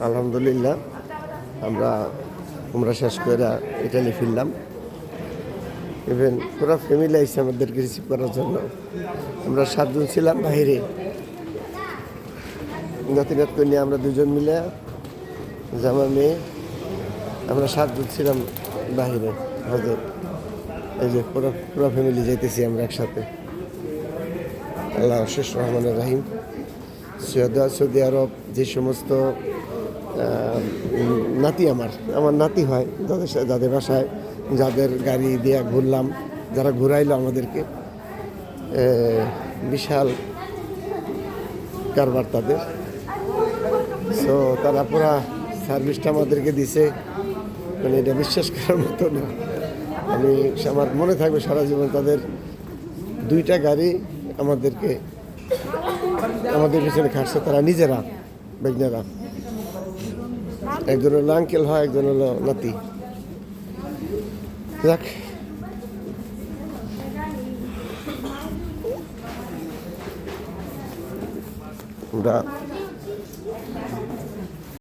আলহামদুলিল্লাহ আমরা শেষ করে ইটালি ফিরলাম। ইভেন পুরো ফ্যামিলি আইসে আমাদেরকে রিসিভ করার জন্য। আমরা 7 জন ছিলাম বাইরে, নাতিনাত নিয়ে আমরা 2 জন মিলে, জামা মেয়ে, আমরা 7 জন ছিলাম বাহিরে হজে। এই যে পুরো ফ্যামিলি যাইতেছি আমরা একসাথে। আল্লাহ অশেষ রহমানের রাহিম। সৌদি আরব যে সমস্ত নাতি আমার নাতি হয়, যাদের বাসায়, যাদের গাড়ি দিয়ে ঘুরলাম, যারা ঘুরাইলো আমাদেরকে, বিশাল কারবার তাদের। সো তারা পুরা সার্ভিসটা আমাদেরকে দিছে, মানে এটা বিশ্বাস করার মতো না। আমার মনে থাকবে সারা জীবন। তাদের 2টা গাড়ি আমাদের পিছনে খাটছে তারা নিজেরা, বেগনারা। একজন হলো আঙ্কেল হয়, একজন হলো নাতি। যাক, আমরা